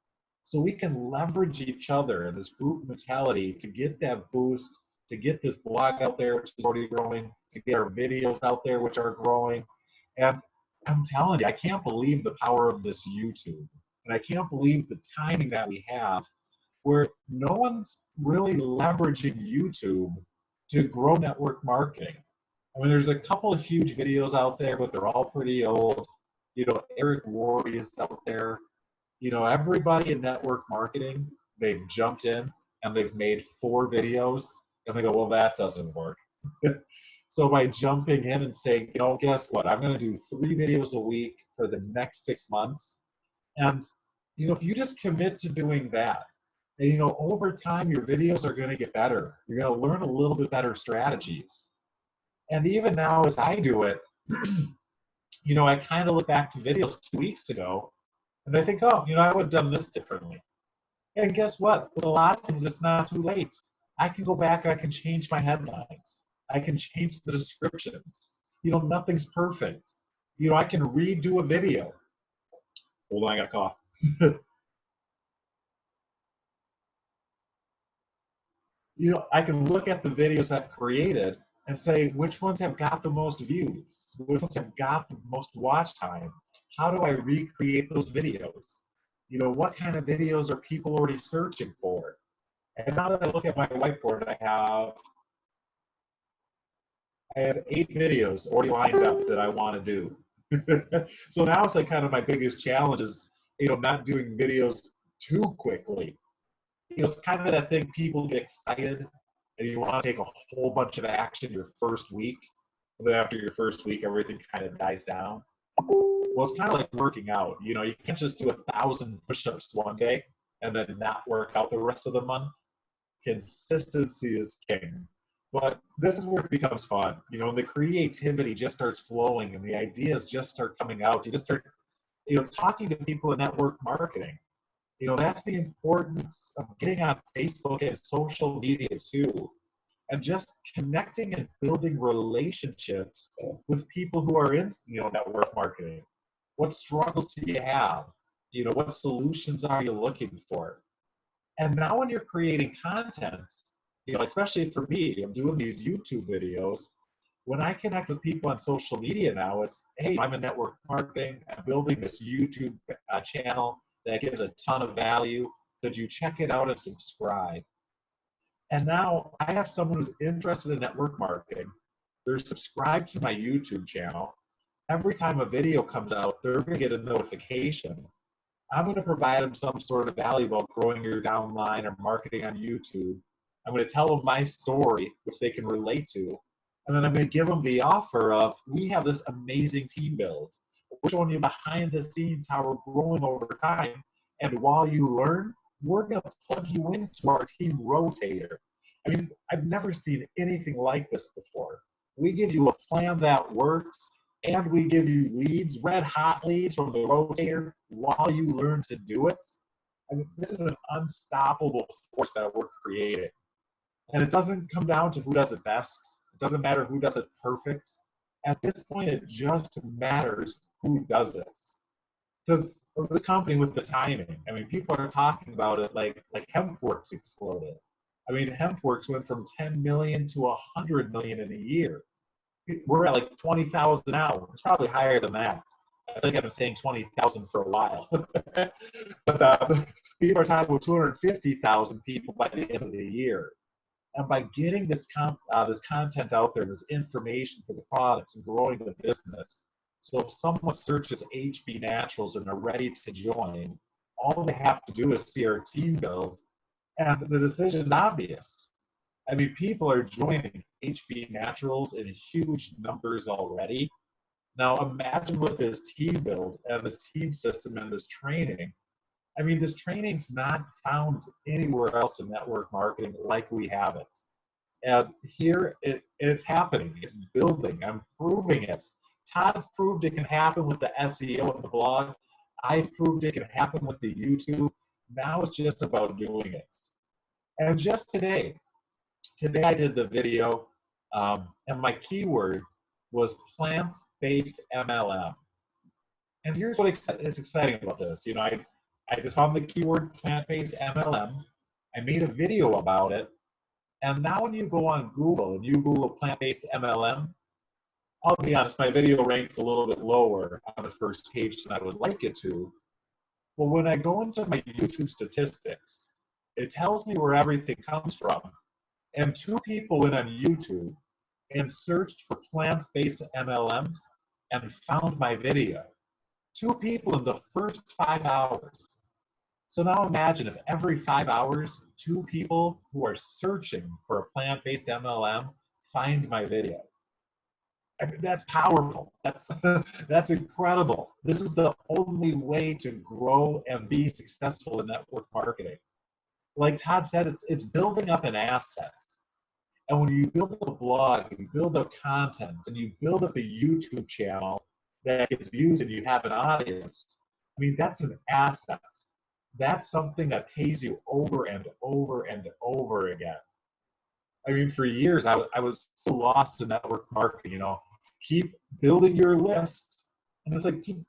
So we can leverage each other in this group mentality to get that boost, to get this blog out there, which is already growing, to get our videos out there, which are growing. And I'm telling you, I can't believe the power of this YouTube. And I can't believe the timing that we have where no one's really leveraging YouTube to grow network marketing. I mean, there's a couple of huge videos out there, but they're all pretty old. Eric Worre is out there. Everybody in network marketing, they've jumped in and they've made 4 videos and they go, well, that doesn't work. So by jumping in and saying, guess what? I'm going to do 3 videos a week for the next 6 months. And, if you just commit to doing that, and, over time, your videos are going to get better. You're going to learn a little bit better strategies. And even now, as I do it, I kind of look back to videos 2 weeks ago, and I think, oh, I would have done this differently. And guess what? With a lot of things, it's not too late. I can go back and I can change my headlines. I can change the descriptions. Nothing's perfect. I can redo a video. Hold on, I got a cough. I can look at the videos I've created and say, which ones have got the most views? Which ones have got the most watch time? How do I recreate those videos? What kind of videos are people already searching for? And now that I look at my whiteboard, I have 8 videos already lined up that I want to do. So now it's like kind of my biggest challenge is, not doing videos too quickly. It's kind of that thing, people get excited and you want to take a whole bunch of action your first week. And then after your first week, everything kind of dies down. Well, it's kind of like working out. You can't just do 1,000 push-ups one day and then not work out the rest of the month. Consistency is king. But this is where it becomes fun. When the creativity just starts flowing and the ideas just start coming out, you just start, talking to people in network marketing. That's the importance of getting on Facebook and social media too, and just connecting and building relationships with people who are in, network marketing. What struggles do you have? What solutions are you looking for? And now when you're creating content, especially for me, I'm doing these YouTube videos. When I connect with people on social media now, it's, hey, I'm in network marketing. I'm building this YouTube channel that gives a ton of value. Could you check it out and subscribe? And now I have someone who's interested in network marketing. They're subscribed to my YouTube channel. Every time a video comes out, they're going to get a notification. I'm going to provide them some sort of value about growing your downline or marketing on YouTube. I'm going to tell them my story, which they can relate to. And then I'm going to give them the offer of, we have this amazing team build. We're showing you behind the scenes how we're growing over time. And while you learn, we're going to plug you into our team rotator. I mean, I've never seen anything like this before. We give you a plan that works, and we give you leads, red hot leads from the rotator while you learn to do it. I mean, this is an unstoppable force that we're creating. And it doesn't come down to who does it best. It doesn't matter who does it perfect. At this point, it just matters who does it. Because this company with the timing, I mean, people are talking about it like HempWorks exploded. I mean, HempWorks went from 10 million to 100 million in a year. We're at like 20,000 now. It's probably higher than that. I think I've been saying 20,000 for a while. But people are talking about 250,000 people by the end of the year. And by getting this content out there, this information for the products and growing the business, so if someone searches HB Naturals and are ready to join, all they have to do is see our team build, and the decision is obvious. I mean, people are joining HB Naturals in huge numbers already. Now imagine with this team build and this team system and this training. I mean, this training's not found anywhere else in network marketing like we have it. And here it is happening. It's building. I'm proving it. Todd's proved it can happen with the SEO and the blog. I've proved it can happen with the YouTube. Now it's just about doing it. And just today I did the video, and my keyword was plant-based MLM. And here's what is exciting about this. I just found the keyword plant-based MLM. I made a video about it. And now when you go on Google and you Google plant-based MLM, I'll be honest, my video ranks a little bit lower on the first page than I would like it to. But when I go into my YouTube statistics, it tells me where everything comes from. And 2 people went on YouTube and searched for plant-based MLMs and found my video. 2 people in the first 5 hours. So now imagine if every 5 hours, 2 people who are searching for a plant-based MLM find my video. I mean, that's powerful. That's incredible. This is the only way to grow and be successful in network marketing. Like Todd said, it's building up an asset. And when you build up a blog, and you build up content, and you build up a YouTube channel that gets views and you have an audience, I mean, that's an asset. That's something that pays you over and over and over again. I mean, for years, I was so lost in network marketing, keep building your list. And it's like, you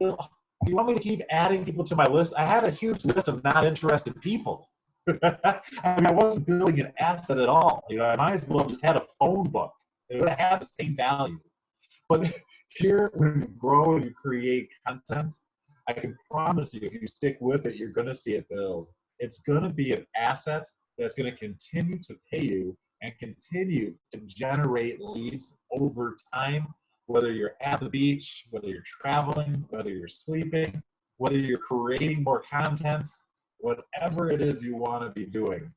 want me to keep adding people to my list? I had a huge list of not interested people. I mean, I wasn't building an asset at all. I might as well have just had a phone book. It would have had the same value. But here, when you grow and you create content, I can promise you, if you stick with it, you're going to see it build. It's going to be an asset that's going to continue to pay you and continue to generate leads over time, whether you're at the beach, whether you're traveling, whether you're sleeping, whether you're creating more content, whatever it is you want to be doing.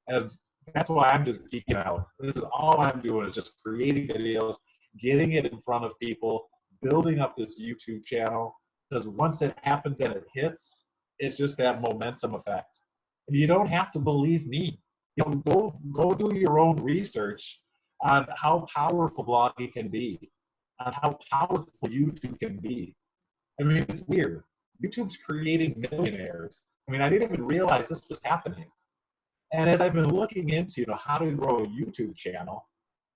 And that's why I'm just geeking out. This is all I'm doing is just creating videos, getting it in front of people, building up this YouTube channel, because once it happens and it hits, it's just that momentum effect. And you don't have to believe me. Go do your own research on how powerful blogging can be, on how powerful YouTube can be. I mean, it's weird. YouTube's creating millionaires. I mean, I didn't even realize this was happening. And as I've been looking into how to grow a YouTube channel,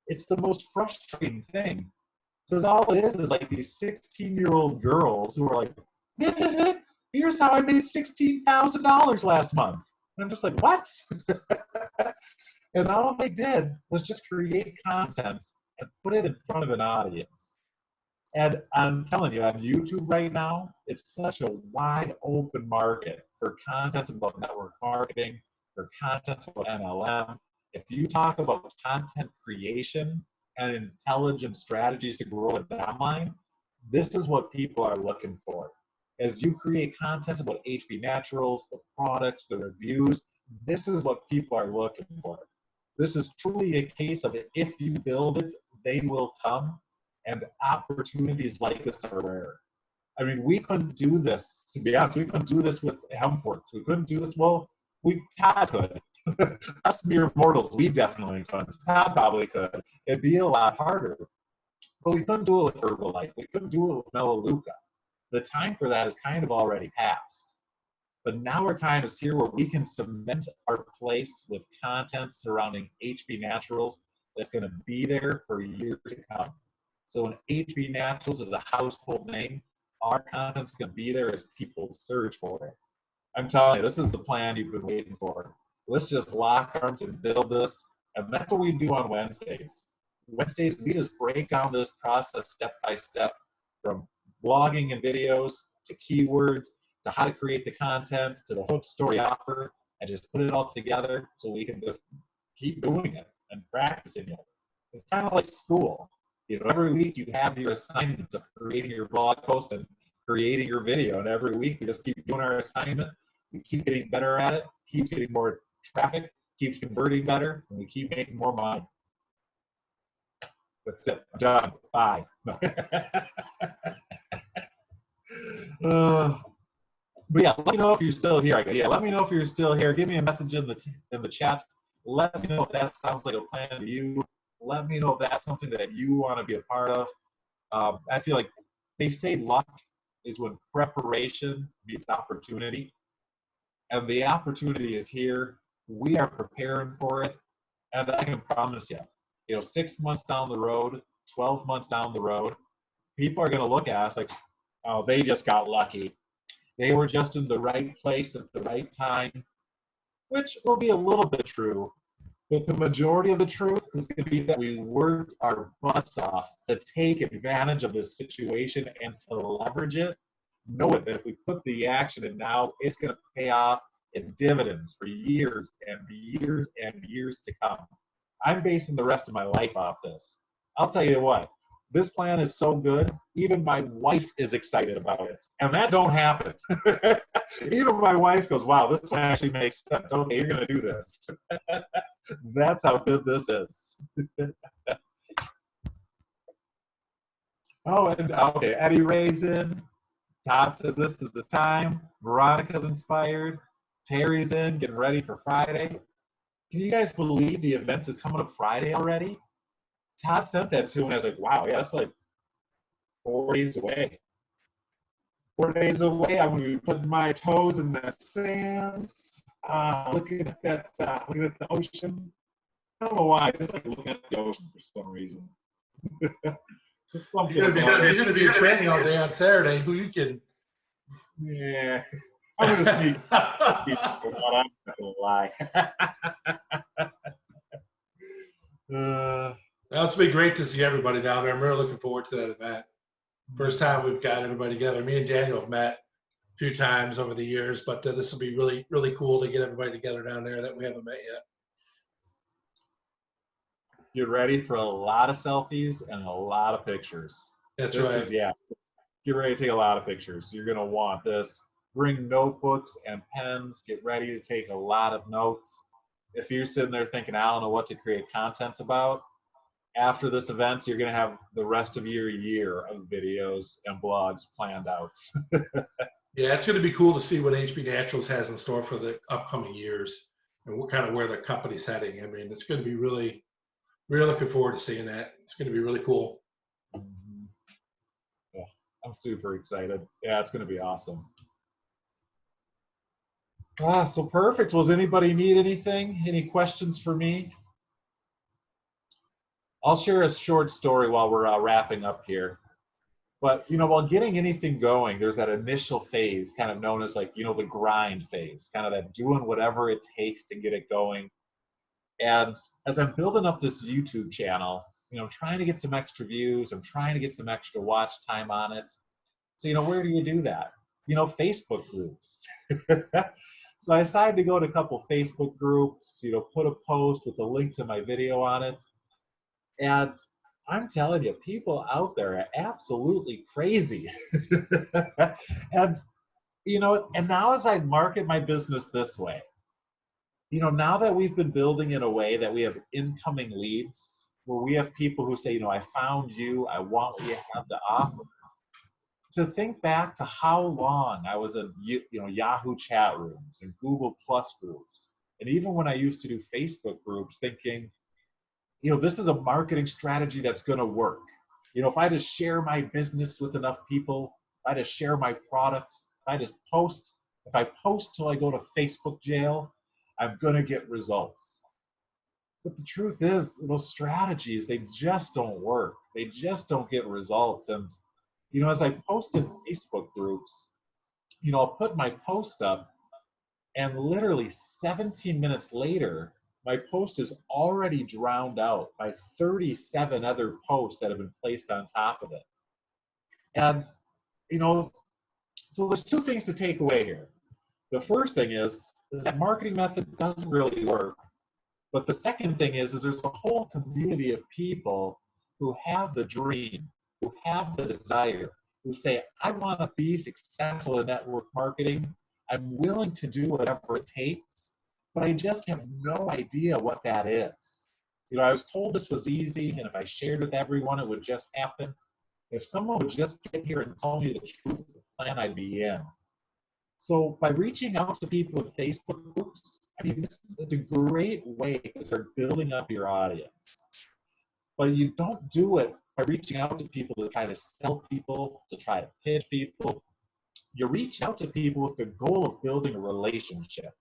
it's the most frustrating thing. Because all it is like these 16-year-old girls who are like, here's how I made $16,000 last month. And I'm just like, what? And all they did was just create content and put it in front of an audience. And I'm telling you, on YouTube right now, it's such a wide open market for content about network marketing, for content about MLM. If you talk about content creation and intelligent strategies to grow a downline, this is what people are looking for. As you create content about HB Naturals, the products, the reviews, this is what people are looking for. This is truly a case of if you build it, they will come, and opportunities like this are rare. I mean, we couldn't do this, to be honest, we couldn't do this with HempWorks. We couldn't do this, well, Todd could. Us mere mortals, we definitely couldn't. Todd probably could. It'd be a lot harder. But we couldn't do it with Herbalife. We couldn't do it with Melaleuca. The time for that is kind of already passed. But now our time is here where we can cement our place with content surrounding HB Naturals that's going to be there for years to come. So when HB Naturals is a household name, our content's going to be there as people search for it. I'm telling you, this is the plan you've been waiting for. Let's just lock arms and build this. And that's what we do on Wednesdays. Wednesdays, we just break down this process step by step, from blogging and videos to keywords to how to create the content to the hook story offer, and just put it all together so we can just keep doing it and practicing it. It's kind of like school. Every week you have your assignments of creating your blog post and creating your video, and every week we just keep doing our assignment. We keep getting better at it, keep getting more traffic, keeps converting better, and we keep making more money. That's it. I'm done. Bye. But yeah, let me know if you're still here. Yeah, let me know if you're still here. Give me a message in the chat. Let me know if that sounds like a plan to you. Let me know if that's something that you want to be a part of. I feel like they say luck is when preparation meets opportunity. And the opportunity is here. We are preparing for it. And I can promise you, 6 months down the road, 12 months down the road, people are going to look at us like, oh, they just got lucky. They were just in the right place at the right time, which will be a little bit true. But the majority of the truth is going to be that we worked our butts off to take advantage of this situation and to leverage it, knowing that if we put the action in now, it's going to pay off in dividends for years and years and years to come. I'm basing the rest of my life off this. I'll tell you what, this plan is so good, even my wife is excited about it. And that don't happen. Even my wife goes, wow, this one actually makes sense. Okay, you're going to do this. That's how good this is. Oh, and okay, Eddie Ray's in. Todd says this is the time. Veronica's inspired. Terry's in, getting ready for Friday. Can you guys believe the event is coming up Friday already? Todd sent that to me, and I was like, wow, yeah, that's like 4 days away. 4 days away, I'm going to be putting my toes in the sands, looking at the ocean. I don't know why, I just like looking at the ocean for some reason. Just something. You're going to be in training all day on Saturday. Who you kidding? Yeah, I'm going to sneak. I'm not going to lie. Well, it's been great to see everybody down there. I'm really looking forward to that event. First time we've got everybody together. Me and Daniel have met a few times over the years, but this will be really, really cool to get everybody together down there that we haven't met yet. Get ready for a lot of selfies and a lot of pictures. That's right. Yeah. Get ready to take a lot of pictures. You're going to want this. Bring notebooks and pens. Get ready to take a lot of notes. If you're sitting there thinking, I don't know what to create content about, after this event, you're going to have the rest of your year of videos and blogs planned out. Yeah, it's going to be cool to see what HB Naturals has in store for the upcoming years and what kind of where the company's heading. I mean, it's going to be really, really looking forward to seeing that. It's going to be really cool. Yeah, I'm super excited. Yeah, it's going to be awesome. So perfect. Does anybody need anything? Any questions for me? I'll share a short story while we're wrapping up here. But, while getting anything going, there's that initial phase kind of known as like, the grind phase, kind of that doing whatever it takes to get it going. And as I'm building up this YouTube channel, I'm trying to get some extra views. I'm trying to get some extra watch time on it. So, where do you do that? Facebook groups. So I decided to go to a couple Facebook groups, put a post with a link to my video on it. And I'm telling you, people out there are absolutely crazy. And, and now as I market my business this way, now that we've been building in a way that we have incoming leads, where we have people who say, I found you, I want what you have to offer. To think back to how long I was in, Yahoo chat rooms and Google Plus groups, and even when I used to do Facebook groups, thinking, this is a marketing strategy that's going to work. If I just share my business with enough people, if I just share my product, if I post till I go to Facebook jail, I'm going to get results. But the truth is, those strategies, they just don't work. They just don't get results. And, as I post in Facebook groups, I'll put my post up, and literally 17 minutes later, my post is already drowned out by 37 other posts that have been placed on top of it. And, so there's two things to take away here. The first thing is that marketing method doesn't really work. But the second thing is there's a whole community of people who have the dream, who have the desire, who say, I want to be successful in network marketing. I'm willing to do whatever it takes, but I just have no idea what that is. I was told this was easy, and if I shared with everyone, it would just happen. If someone would just get here and tell me the truth of the plan, I'd be in. So by reaching out to people in Facebook groups, it's a great way to start building up your audience. But you don't do it by reaching out to people to try to sell people, to try to pitch people. You reach out to people with the goal of building a relationship.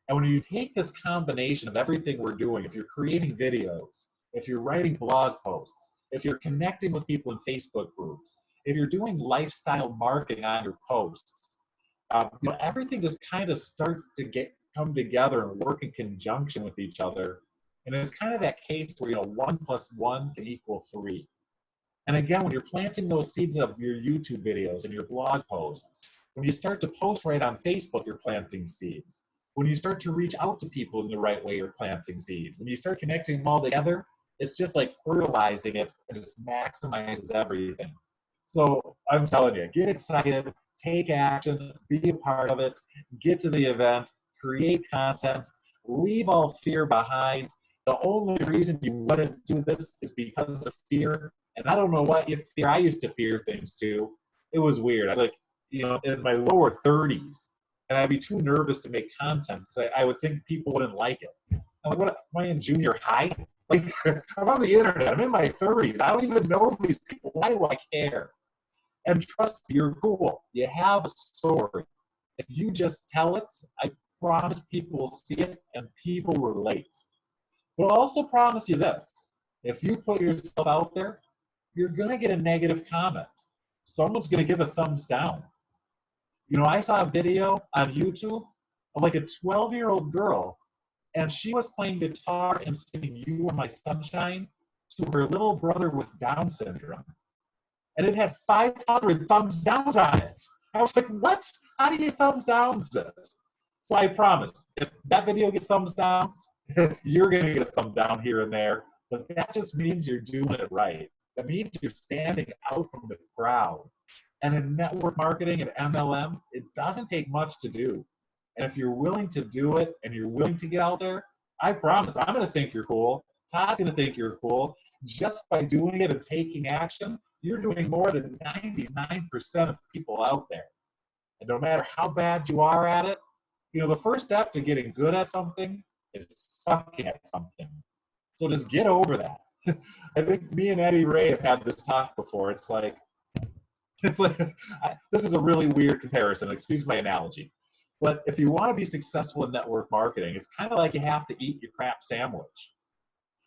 And when you take this combination of everything we're doing, if you're creating videos, if you're writing blog posts, if you're connecting with people in Facebook groups, if you're doing lifestyle marketing on your posts, everything just kind of starts to come together and work in conjunction with each other. And it's kind of that case where 1 + 1 can equal 3. And again, when you're planting those seeds of your YouTube videos and your blog posts, when you start to post right on Facebook, you're planting seeds. When you start to reach out to people in the right way, you're planting seeds. When you start connecting them all together, it's just like fertilizing it and just maximizes everything. So I'm telling you, get excited, take action, be a part of it, get to the event, create content, leave all fear behind. The only reason you wouldn't do this is because of fear. And I don't know what you fear. I used to fear things too. It was weird. I was like, in my lower 30s, and I'd be too nervous to make content because I would think people wouldn't like it. I'm like, what? Am I in junior high? Like, I'm on the internet. I'm in my 30s. I don't even know these people. Why do I care? And trust me, you're cool. You have a story. If you just tell it, I promise people will see it and people relate. But I'll also promise you this. If you put yourself out there, you're going to get a negative comment. Someone's going to give a thumbs down. I saw a video on YouTube of like a 12-year-old girl, and she was playing guitar and singing You Are My Sunshine to her little brother with Down syndrome. And it had 500 thumbs downs on it. I was like, what? How do you get thumbs downs this? So I promise, if that video gets thumbs downs, you're going to get a thumb down here and there. But that just means you're doing it right. That means you're standing out from the crowd. And in network marketing and MLM, it doesn't take much to do. And if you're willing to do it and you're willing to get out there, I promise I'm going to think you're cool. Todd's going to think you're cool. Just by doing it and taking action, you're doing more than 99% of people out there. And no matter how bad you are at it, the first step to getting good at something is sucking at something. So just get over that. I think me and Eddie Ray have had this talk before. It's like this is a really weird comparison. Excuse my analogy. But if you want to be successful in network marketing, it's kind of like you have to eat your crap sandwich.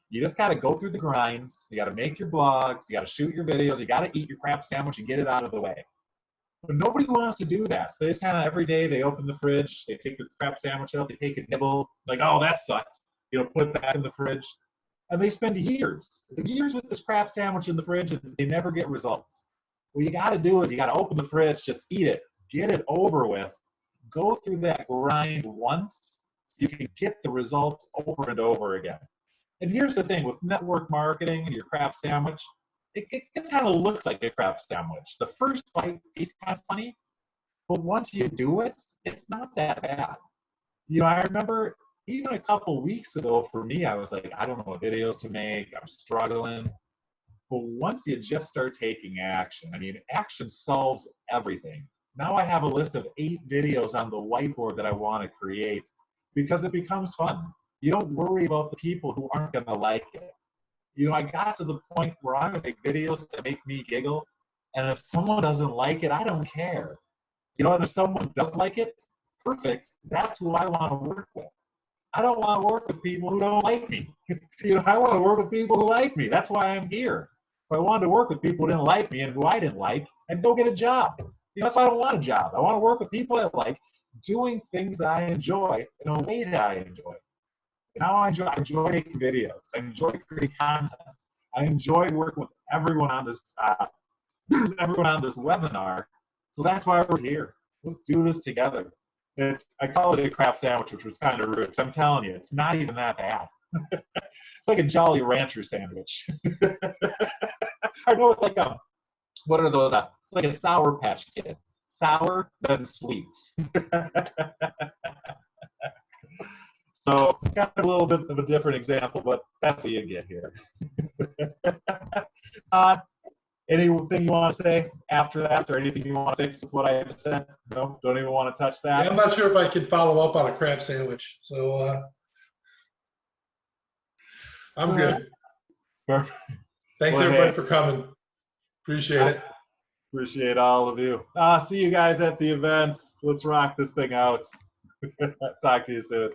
You just got to go through the grinds. You got to make your blogs. You got to shoot your videos. You got to eat your crap sandwich and get it out of the way. But nobody wants to do that. So they just kind of every day they open the fridge, they take their crap sandwich out, they take a nibble, like, oh, that sucked. Put it back in the fridge. And they spend years with this crap sandwich in the fridge and they never get results. What you got to do is you got to open the fridge, just eat it, get it over with, go through that grind once so you can get the results over and over again. And here's the thing with network marketing and your crap sandwich, it kind of looks like a crap sandwich. The first bite is kind of funny, but once you do it, it's not that bad. I remember even a couple weeks ago for me, I was like, I don't know what videos to make. I'm struggling. But once you just start taking action, action solves everything. Now I have a list of 8 videos on the whiteboard that I want to create because it becomes fun. You don't worry about the people who aren't going to like it. I got to the point where I'm going to make videos that make me giggle. And if someone doesn't like it, I don't care. And if someone does like it, perfect. That's who I want to work with. I don't want to work with people who don't like me. I want to work with people who like me. That's why I'm here. If I wanted to work with people who didn't like me and who I didn't like, I'd go get a job. That's why I don't want a job. I want to work with people that like doing things that I enjoy in a way that I enjoy. Now I enjoy making videos. I enjoy creating content. I enjoy working with everyone on this webinar. So that's why we're here. Let's do this together. I call it a crap sandwich, which was kind of rude. So I'm telling you, it's not even that bad. It's like a Jolly Rancher sandwich. I know it's like what are those? It's like a Sour Patch Kid. Sour, then sweets. So got a little bit of a different example, but that's what you get here. Anything you want to say after that, or anything you want to fix with what I just said? No, don't even want to touch that. Yeah, I'm not sure if I can follow up on a crab sandwich, so I'm good. Thanks everybody for coming. Appreciate it. Appreciate all of you. See you guys at the event. Let's rock this thing out. Talk to you soon.